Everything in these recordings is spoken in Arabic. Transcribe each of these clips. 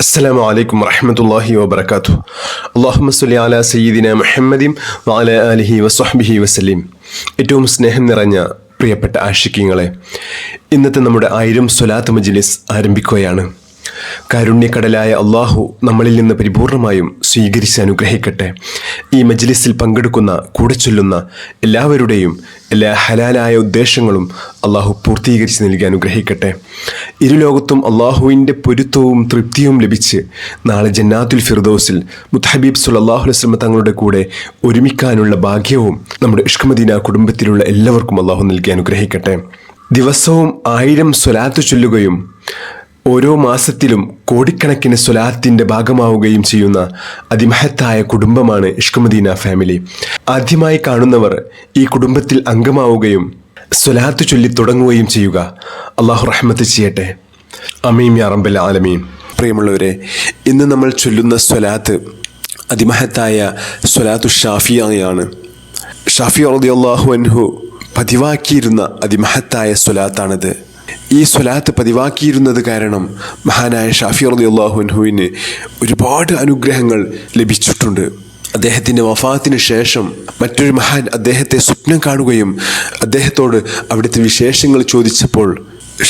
അസ്സലാമു അലൈക്കും വറഹ്മത്തുള്ളാഹി വബറകാതുഹു. അല്ലാഹുമ്മ സ്വല്ലി അലാ സയ്യിദിന മുഹമ്മദിൻ വഅലാ ആലിഹി വസ്വഹ്ബിഹി വസല്ലം. ഏറ്റവും സ്നേഹം നിറഞ്ഞ പ്രിയപ്പെട്ട ആശിഖീങ്ങളെ, ഇന്നത്തെ നമ്മുടെ 1000 സ്വലാത്ത് മജ്ലിസ് ആരംഭിക്കുകയാണ്. കാരുണ്യക്കടലായ അള്ളാഹു നമ്മളിൽ നിന്ന് പരിപൂർണമായും സ്വീകരിച്ച് അനുഗ്രഹിക്കട്ടെ. ഈ മജ്ലിസിൽ പങ്കെടുക്കുന്ന, കൂടെ ചൊല്ലുന്ന എല്ലാവരുടെയും എല്ലാ ഹലാലായ ഉദ്ദേശങ്ങളും അള്ളാഹു പൂർത്തീകരിച്ച് നൽകി അനുഗ്രഹിക്കട്ടെ. ഇരുലോകത്തും അള്ളാഹുവിൻ്റെ പൊരുത്തവും തൃപ്തിയും ലഭിച്ച് നാളെ ജന്നാത്തുൽ ഫിർദൗസിൽ മുത്തഹബീബ് സല്ലല്ലാഹു അലൈഹി വസല്ലം തങ്ങളുടെ കൂടെ ഒരുമിക്കാനുള്ള ഭാഗ്യവും നമ്മുടെ ഇഷ്ക് മദീന കുടുംബത്തിലുള്ള എല്ലാവർക്കും അള്ളാഹു നൽകി അനുഗ്രഹിക്കട്ടെ. ദിവസവും 1000 സ്വലാത്ത് ചൊല്ലുകയും ഓരോ മാസത്തിലും കോടിക്കണക്കിന് സ്വലാത്തിൻ്റെ ഭാഗമാവുകയും ചെയ്യുന്ന അതിമഹത്തായ കുടുംബമാണ് ഇഷ്ക് മദീന ഫാമിലി. ആദ്യമായി കാണുന്നവർ ഈ കുടുംബത്തിൽ അംഗമാവുകയും സ്വലാത്ത് ചൊല്ലി തുടങ്ങുകയും ചെയ്യുക. അള്ളാഹു റഹ്മത്ത് ചെയ്യട്ടെ. ആമീൻ യാ റബ്ബൽ ആലമീൻ. പ്രിയമുള്ളവരെ, ഇന്ന് നമ്മൾ ചൊല്ലുന്ന സ്വലാത്ത് അതിമഹത്തായ സ്വലാത്തു ഷാഫിയാണ്. ഷാഫി റളിയല്ലാഹു അൻഹു പതിവാക്കിയിരുന്ന അതിമഹത്തായ സ്വലാത്താണിത്. ഈ സ്വലാത്ത് പതിവാക്കിയിരുന്നത് കാരണം മഹാനായ ഷാഫി റളിയല്ലാഹു അൻഹുവിന് ഒരുപാട് അനുഗ്രഹങ്ങൾ ലഭിച്ചിട്ടുണ്ട്. അദ്ദേഹത്തിൻ്റെ വഫാത്തിന് ശേഷം മറ്റൊരു മഹാൻ അദ്ദേഹത്തെ സ്വപ്നം കാണുകയും അദ്ദേഹത്തോട് അവിടുത്തെ വിശേഷങ്ങൾ ചോദിച്ചപ്പോൾ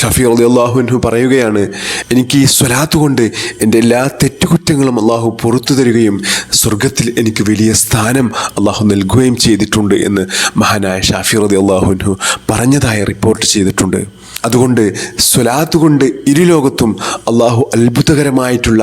ഷാഫി റളിയല്ലാഹു അൻഹു പറയുകയാണ്, എനിക്ക് ഈ സ്വലാത്ത് കൊണ്ട് എൻ്റെ എല്ലാ തെറ്റുകുറ്റങ്ങളും അള്ളാഹു പുറത്തു തരികയും സ്വർഗത്തിൽ എനിക്ക് വലിയ സ്ഥാനം അള്ളാഹു നൽകുകയും ചെയ്തിട്ടുണ്ട് എന്ന് മഹാനായ ഷാഫി റളിയല്ലാഹു അൻഹു പറഞ്ഞതായി റിപ്പോർട്ട് ചെയ്തിട്ടുണ്ട്. അതുകൊണ്ട് സ്വലാത്ത് കൊണ്ട് ഇരുലോകത്തും അള്ളാഹു അത്ഭുതകരമായിട്ടുള്ള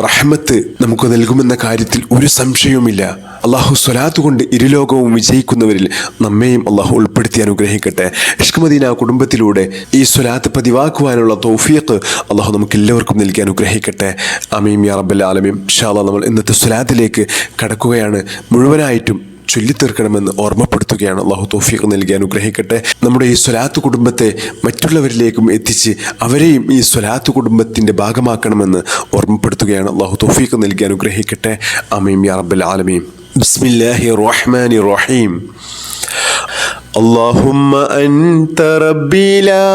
റഹ്മത്ത് നമുക്ക് നൽകുമെന്ന കാര്യത്തിൽ ഒരു സംശയവുമില്ല. അള്ളാഹു സ്വലാത്ത് കൊണ്ട് ഇരുലോകവും വിജയിക്കുന്നവരിൽ നമ്മെയും അള്ളാഹു ഉൾപ്പെടുത്തി അനുഗ്രഹിക്കട്ടെ. ഇഷ്ക് മദീന കുടുംബത്തിലൂടെ ഈ സ്വലാത്ത് പതിവാക്കുവാനുള്ള തൗഫീഖ് അള്ളാഹു നമുക്ക് എല്ലാവർക്കും നൽകി അനുഗ്രഹിക്കട്ടെ. ആമീൻ യാ റബ്ബൽ ആലമീൻ. ഇൻഷാ അല്ലാഹ് നമ്മൾ ഇന്നത്തെ സ്വലാത്തിലേക്ക് കടക്കുകയാണ്. മുഴുവനായിട്ടും ചൊല്ലിത്തീർക്കണമെന്ന് ഓർമ്മപ്പെടുത്തുകയാണ്. അള്ളാഹു തൗഫീഖ് നൽകി അനുഗ്രഹിക്കട്ടെ. നമ്മുടെ ഈ സ്വലാത്ത് കുടുംബത്തെ മറ്റുള്ളവരിലേക്കും എത്തിച്ച് അവരെയും ഈ സ്വലാത്ത് കുടുംബത്തിൻ്റെ ഭാഗമാക്കണമെന്ന് ഓർമ്മപ്പെടുത്തുകയാണ്. അള്ളാഹു തൗഫീഖ് നൽകി അനുഗ്രഹിക്കട്ടെ. ആമീൻ യാ റബ്ബൽ ആലമീൻ. ബിസ്മില്ലാഹിർ റഹ്മാനിർ റഹീം. اللهم أنت ربي لا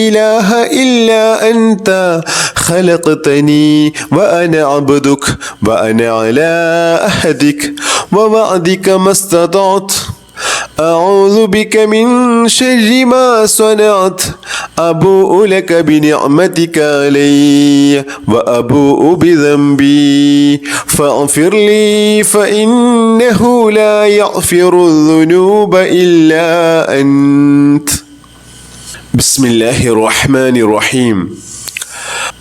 إله إلا أنت خلقتني وأنا عبدك وأنا على عهدك ووعدك ما استطعت أعوذ بك من شر ما صنعت أبوء لك بنعمتك علي وأبوء بذنبي فاغفر لي فإنه لا يغفر الذنوب إلا أنت. بسم الله الرحمن الرحيم.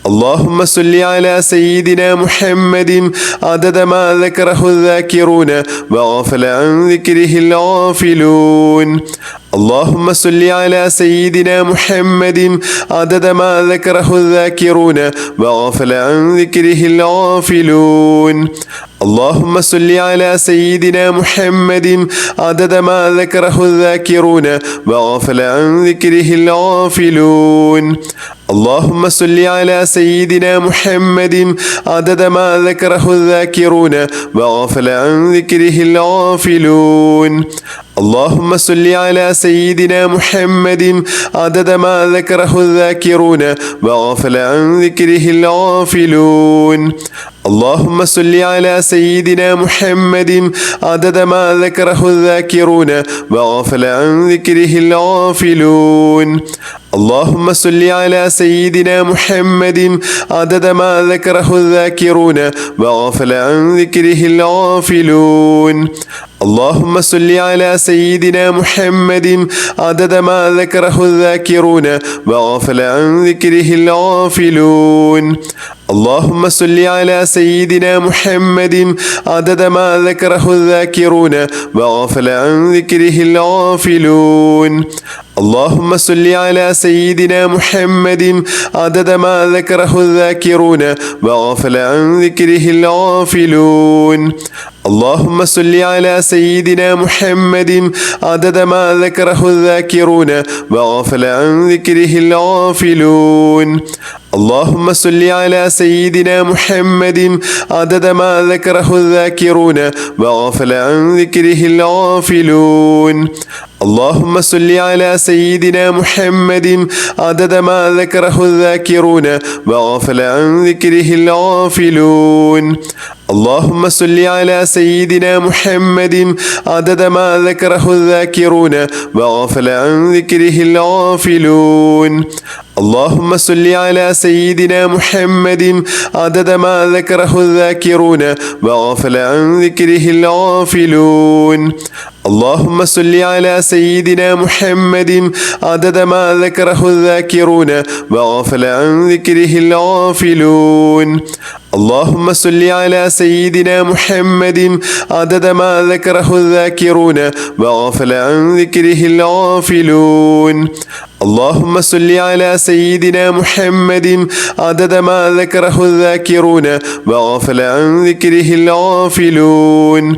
اللهم صل على سيدنا محمد عدد ما ذكره الذاكرون وغفل عن ذكره الغافلون. اللهم صل على سيدنا محمد عدد ما ذكره الذاكرون وغفل عن ذكره الغافلون. اللهم صل على سيدنا محمد عدد ما ذكره الذاكرون وغفل عن ذكره الغافلون. اللهم صل على سيدنا محمد عدد ما ذكره الذاكرون وغفل عن ذكره الغافلون. اللهم صل على سيدنا محمد عدد ما ذكره الذاكرون وغفل عن ذكره الغافلون. اللهم صل على سيدنا محمد عدد ما ذكره الذاكرون وغفل عن ذكره الغافلون. اللهم صل على سيدنا محمد عدد ما ذكره الذاكرون وغفل عن ذكره الغافلون. اللهم صل على سيدنا محمد عدد ما ذكره الذاكرون وغفل عن ذكره الغافلون. اللهم صل على سيدنا محمد عدد ما ذكره الذاكرون وغفل عن ذكره الغافلون. اللهم صل على سيدنا محمد عدد ما ذكره الذاكرون وغفل عن ذكره الغافلون. اللهم صل على سيدنا محمد عدد ما ذكره الذاكرون وغفل عن ذكره الغافلون. اللهم صل على سيدنا محمد عدد ما ذكره الذاكرون وغفل عن ذكره الغافلون. اللهم صل على سيدنا محمد عدد ما ذكره الذاكرون وغفل عن ذكره الغافلون. اللهم صل على سيدنا محمد عدد ما ذكره الذاكرون وغفل عن ذكره الغافلون. اللهم صل على سيدنا محمد عدد ما ذكره الذاكرون وغفل عن ذكره الغافلون. اللهم صل على سيدنا محمد عدد ما ذكره الذاكرون وغفل عن ذكره الغافلون. اللهم صل على سيدنا محمد عدد ما ذكره الذاكرون وغفل عن ذكره الغافلون. اللهم صل على سيدنا محمد عدد ما ذكره الذاكرون وغفل عن ذكره الغافلون.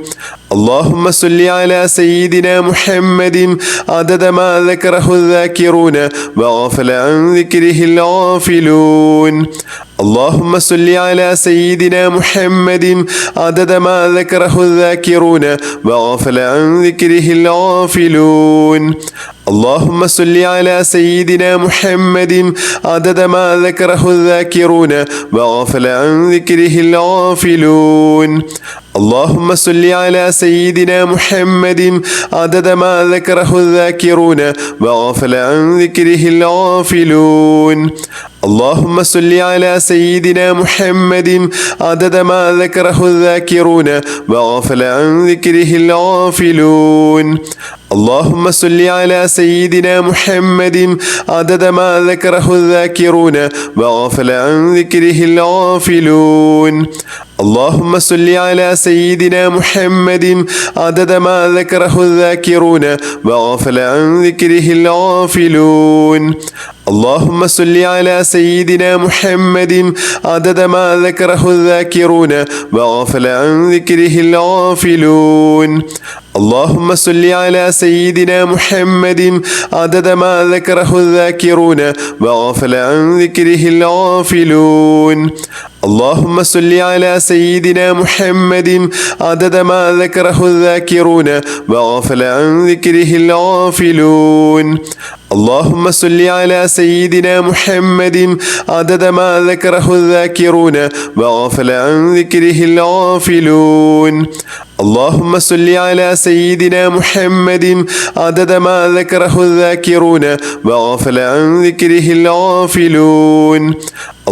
اللهم صل على سيدنا محمد عدد ما ذكره الذاكرون وغفل عن ذكره الغافلون. اللهم صل على سيدنا محمد عدد ما ذكره الذاكرون وغفل عن ذكره الغافلون. اللهم صل على سيدنا محمد عدد ما ذكره الذاكرون وغفل عن ذكره الغافلون. اللهم صل على سيدنا محمد عدد ما ذكره الذاكرون وغفل عن ذكره الغافلون. اللهم صل على سيدنا محمد عدد ما ذكره الذاكرون وغفل عن ذكره الغافلون. اللهم صل على سيدنا محمد عدد ما ذكره الذاكرون وغفل عن ذكره الغافلون. اللهم صل على سيدنا محمد عدد ما ذكره الذاكرون وغفل عن ذكره الغافلون. اللهم صل على سيدنا محمد عدد ما ذكره الذاكرون وغفل عن ذكره الغافلون. اللهم صل على سيدنا محمد عدد ما ذكره الذاكرون وغفل عن ذكره الغافلون. اللهم صل على سيدنا محمد عدد ما ذكره الذاكرون وغفل عن ذكره الغافلون. اللهم صل على سيدنا محمد عدد ما ذكره الذاكرون وغفل عن ذكره الغافلون. اللهم صل على سيدنا محمد عدد ما ذكره الذاكرون وغفل عن ذكره الغافلون.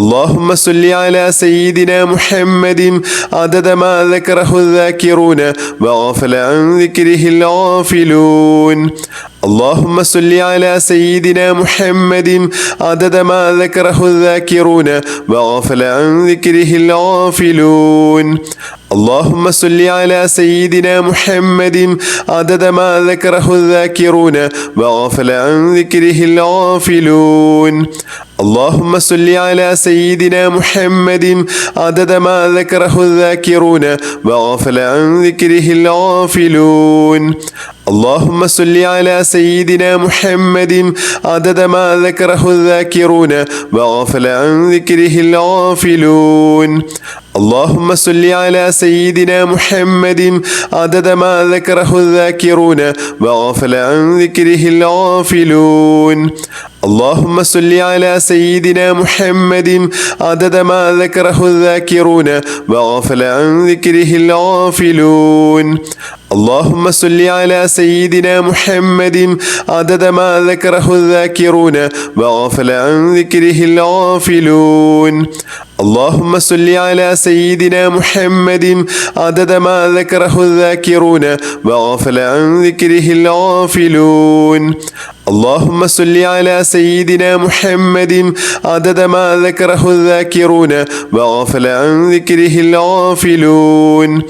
اللهم صل على سيدنا محمد عدد ما ذكره الذاكرون وغفل عن ذكره الغافلون. اللهم صل على سيدنا محمد عدد ما ذكره الذاكرون وغفل عن ذكره الغافلون. اللهم صل على سيدنا محمد عدد ما ذكره الذاكرون وغفل عن ذكره الغافلون. اللهم صل على سيدنا محمد عدد ما ذكره الذاكرون وغفل عن ذكره الغافلون. اللهم صل على سيدنا محمد عدد ما ذكره الذاكرون وغفل عن ذكره الغافلون. اللهم صل على سيدنا محمد عدد ما ذكره الذاكرون وغفل عن ذكره الغافلون. اللهم صل على سيدنا محمد عدد ما ذكره الذاكرون وغفل عن ذكره الغافلون. اللهم صل على سيدنا محمد عدد ما ذكره الذاكرون وغفل عن ذكره الغافلون. اللهم صل على سيدنا محمد عدد ما ذكره الذاكرون وغفل عن ذكره الغافلون. اللهم صل على سيدنا محمد عدد ما ذكره الذاكرون وغفل عن ذكره الغافلون.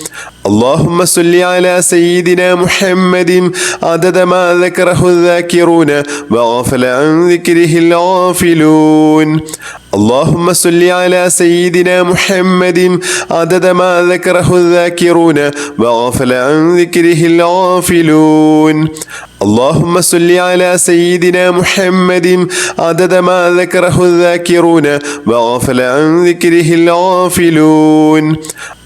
اللهم صل على سيدنا محمد عدد ما ذكره الذاكرون وغفل عن ذكره الغافلون. اللهم صل على سيدنا محمد عدد ما ذكره الذاكرون وغفل عن ذكره الغافلون. اللهم صل على سيدنا محمد عدد ما ذكره الذاكرون وغفل عن ذكره الغافلون.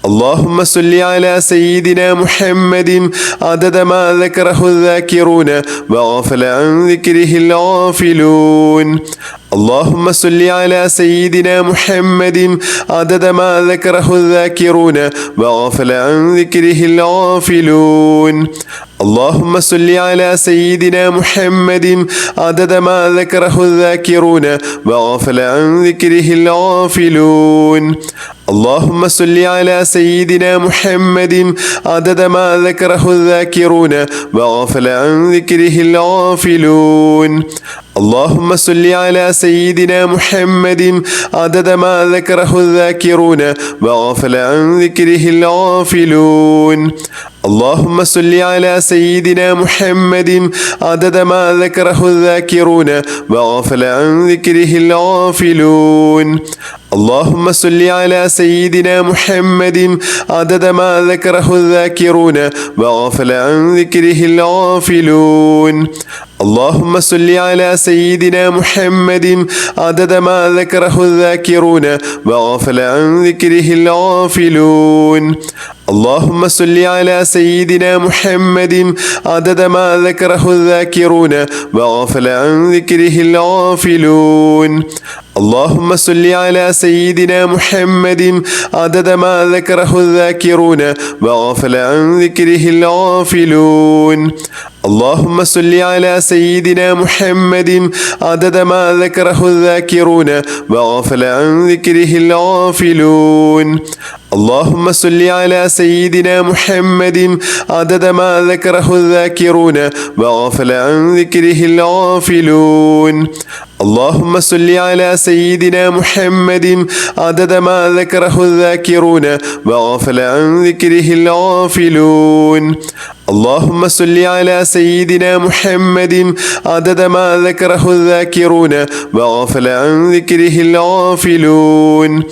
اللهم صل على سيدنا محمد عدد ما ذكره الذاكرون وغفل عن ذكره الغافلون. اللهم صل على سيدنا محمد عدد ما ذكره الذاكرون وغفل عن ذكره الغافلون. اللهم صل على سيدنا محمد عدد ما ذكره الذاكرون وغفل عن ذكره الغافلون. اللهم صل على سيدنا محمد عدد ما ذكره الذاكرون وغفل عن ذكره الغافلون. اللهم صل على سيدنا محمد عدد ما ذكره الذاكرون وغفل عن ذكره الغافلون. اللهم صل على سيدنا محمد عدد ما ذكره الذاكرون وغفل عن ذكره الغافلون. اللهم صل على سيدنا محمد عدد ما ذكره الذاكرون وغفل عن ذكره الغافلون. اللهم صل على سيدنا محمد عدد ما ذكره الذاكرون وغفل عن ذكره الغافلون. اللهم صل على سيدنا محمد عدد ما ذكره الذاكرون وغفل عن ذكره الغافلون. اللهم صل على سيدنا محمد عدد ما ذكره الذاكرون وغفل عن ذكره الغافلون. اللهم صل على سيدنا محمد عدد ما ذكره الذاكرون وغفل عن ذكره الغافلون. اللهم صل على سيدنا محمد عدد ما ذكره الذاكرون وغفل عن ذكره الغافلون. اللهم صل على سيدنا محمد عدد ما ذكره الذاكرون وغفل عن ذكره الغافلون. اللهم صل على سيدنا محمد عدد ما ذكره الذاكرون وغفل عن ذكره الغافلون.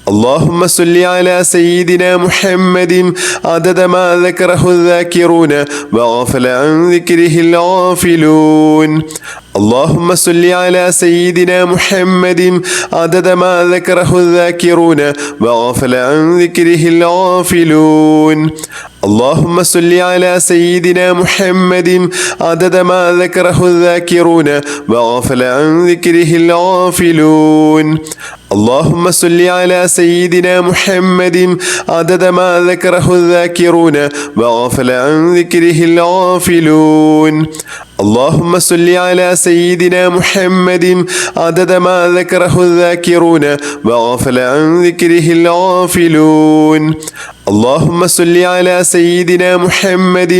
اللهم صل على سيدنا محمد عدد ما ذكره الذاكرون وغفل عن ذكره الغافلون. اللهم صل على سيدنا محمد عدد ما ذكره الذاكرون وغفل عن ذكره الغافلون. اللهم صل على سيدنا محمد عدد ما ذكره الذاكرون وغفل عن ذكره الغافلون. اللهم صل على سيدنا محمد عدد ما ذكره الذاكرون وغفل عن ذكره الغافلون. اللهم صل على سيدنا محمد عدد ما ذكره الذاكرون وغفل عن ذكره الغافلون. اللهم صل على سيدنا محمد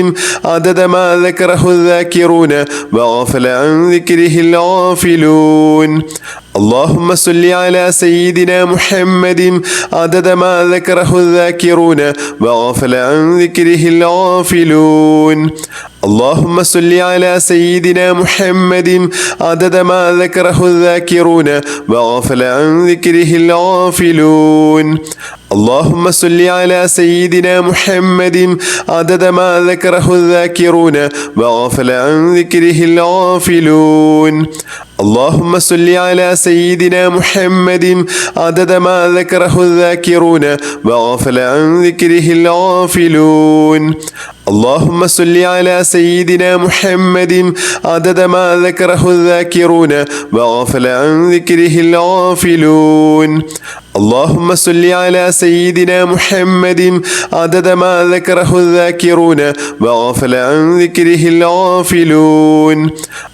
عدد ما ذكره الذاكرون وغفل عن ذكره الغافلون. اللهم صل على سيدنا محمد عدد ما ذكره الذاكرون وغفل عن ذكره الغافلون. اللهم صل على سيدنا محمد عدد ما ذكره الذاكرون وغفل عن ذكره الغافلون. اللهم صل على سيدنا محمد عدد ما ذكره الذاكرون وغفل عن ذكره الغافلون. اللهم صل على سيدنا محمد عدد ما ذكره الذاكرون وغفل عن ذكره الغافلون. اللهم صل على سيدنا محمد عدد ما ذكره الذاكرون وغفل عن ذكره الغافلون. اللهم صل على سيدنا محمد عدد ما ذكره الذاكرون وغفل عن ذكره الغافلون.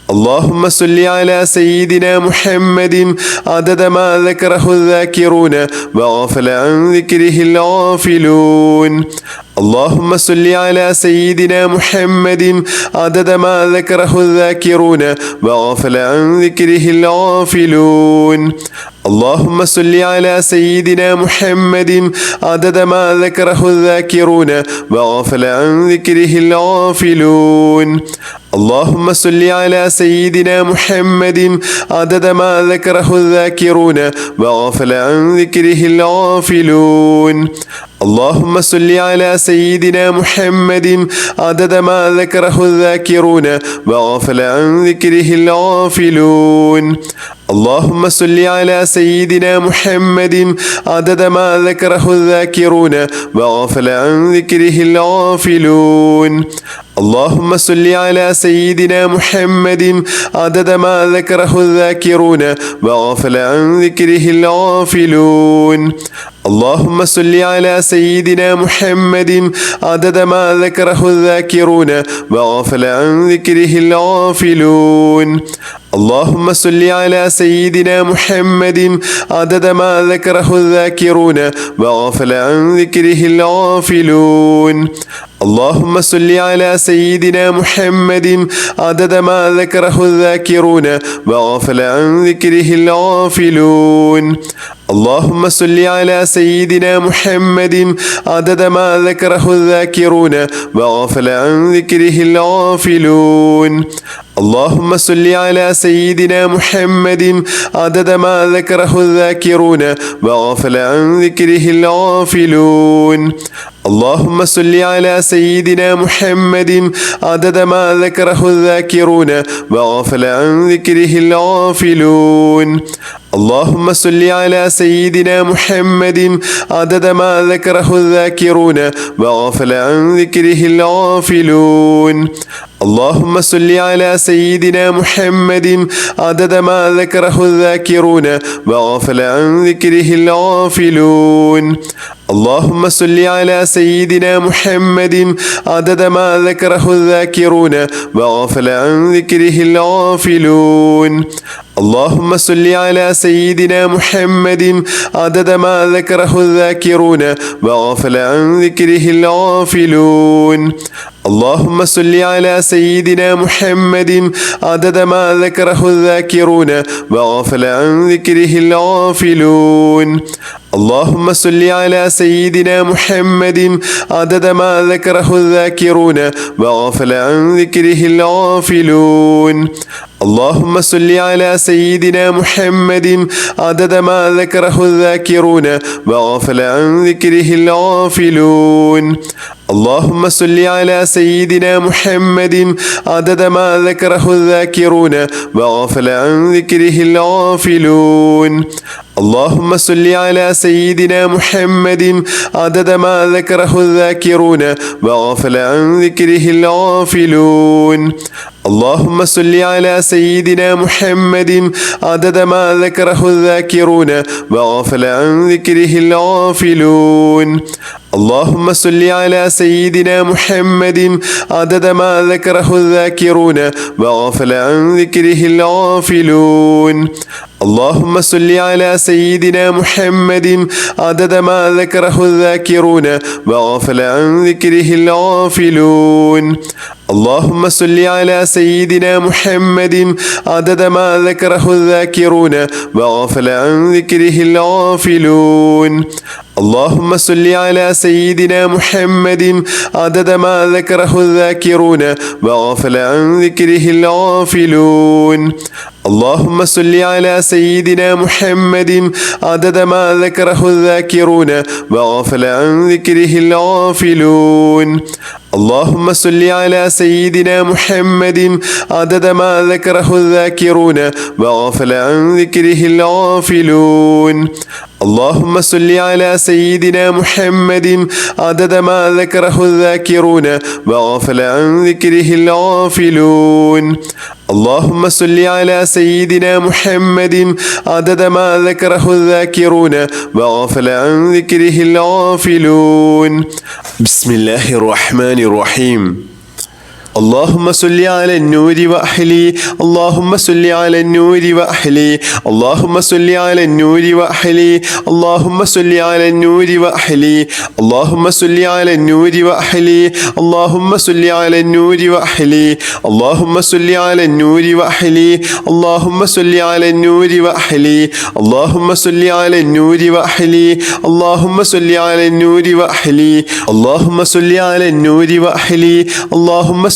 اللهم صل على سيدنا محمد عدد ما ذكره الذاكرون وغفل عن ذكره الغافلون. اللهم صل على سيدنا محمد عدد ما ذكره الذاكرون وغفل عن ذكره الغافلون. اللهم صل على سيدنا محمد عدد ما ذكره الذاكرون وغفل عن ذكره الغافلون. اللهم صل على سيدنا محمد عدد ما ذكره الذاكرون وغفل عن ذكره الغافلون. اللهم صل على سيدنا محمد عدد ما ذكره الذاكرون وغفل عن ذكره الغافلون. اللهم صل على سيدنا محمد عدد ما ذكره الذاكرون وغفل عن ذكره الغافلون. اللهم صل على سيدنا محمد عدد ما ذكره الذاكرون وغفل عن ذكره الغافلون. اللهم صل على سيدنا محمد عدد ما ذكره الذاكرون وغفل عن ذكره الغافلون. اللهم صل على سيدنا محمد عدد ما ذكره الذاكرون وغفل عن ذكره الغافلون. اللهم صل على سيدنا محمد عدد ما ذكره الذاكرون وغفل عن ذكره الغافلون. اللهم صل على سيدنا محمد عدد ما ذكره الذاكرون وغفل عن ذكره الغافلون. اللهم صل على سيدنا محمد عدد ما ذكره الذاكرون وغفل عن ذكره الغافلون. اللهم صل على سيدنا محمد عدد ما ذكره الذاكرون وغفل عن ذكره الغافلون. اللهم صل على سيدنا محمد عدد ما ذكره الذاكرون وغفل عن ذكره الغافلون. اللهم صل على سيدنا محمد عدد ما ذكره الذاكرون وغفل عن ذكره الغافلون. اللهم صل على سيدنا محمد عدد ما ذكره الذاكرون وغفل عن ذكره الغافلون. اللهم صل على سيدنا محمد عدد ما ذكره الذاكرون وغفل عن ذكره الغافلون. اللهم صل على سيدنا محمد عدد ما ذكره الذاكرون وغفل عن ذكره الغافلون. اللهم صل على سيدنا محمد عدد ما ذكره الذاكرون وغفل عن ذكره الغافلون. اللهم صل على سيدنا محمد عدد ما ذكره الذاكرون وغفل عن ذكره الغافلون. اللهم صل على سيدنا محمد عدد ما ذكره الذاكرون وغفل عن ذكره الغافلون. اللهم صل على سيدنا محمد عدد ما ذكره الذاكرون وغفل عن ذكره الغافلون. اللهم صل على سيدنا محمد عدد ما ذكره الذاكرون وغفل عن ذكره الغافلون. اللهم صل على سيدنا محمد عدد ما ذكره الذاكرون وغفل عن ذكره الغافلون. اللهم صل على سيدنا محمد عدد ما ذكره الذاكرون وغفل عن ذكره الغافلون. اللهم صل على سيدنا محمد عدد ما ذكره الذاكرون وغفل عن ذكره الغافلون. اللهم صل على سيدنا محمد عدد ما ذكره الذاكرون وغفل عن ذكره الغافلون. اللهم صل على سيدنا محمد عدد ما ذكره الذاكرون وغفل عن ذكره الغافلون. اللهم صل على سيدنا محمد عدد ما ذكره الذاكرون وغفل عن ذكره الغافلون. اللهم صل على سيدنا محمد عدد ما ذكره الذاكرون وغفل عن ذكره الغافلون. اللهم صل على سيدنا محمد عدد ما ذكره الذاكرون وغفل عن ذكره الغافلون. بسم الله الرحمن الرحيم. اللهم صل على النور وأحلي، اللهم صل على النور وأحلي، اللهم صل على النور وأحلي، اللهم صل على النور وأحلي، اللهم صل على النور وأحلي، اللهم صل على النور وأحلي، اللهم صل على النور وأحلي، اللهم صل على النور وأحلي، اللهم صل على النور وأحلي، اللهم صل على النور وأحلي، اللهم صل على النور وأحلي، اللهم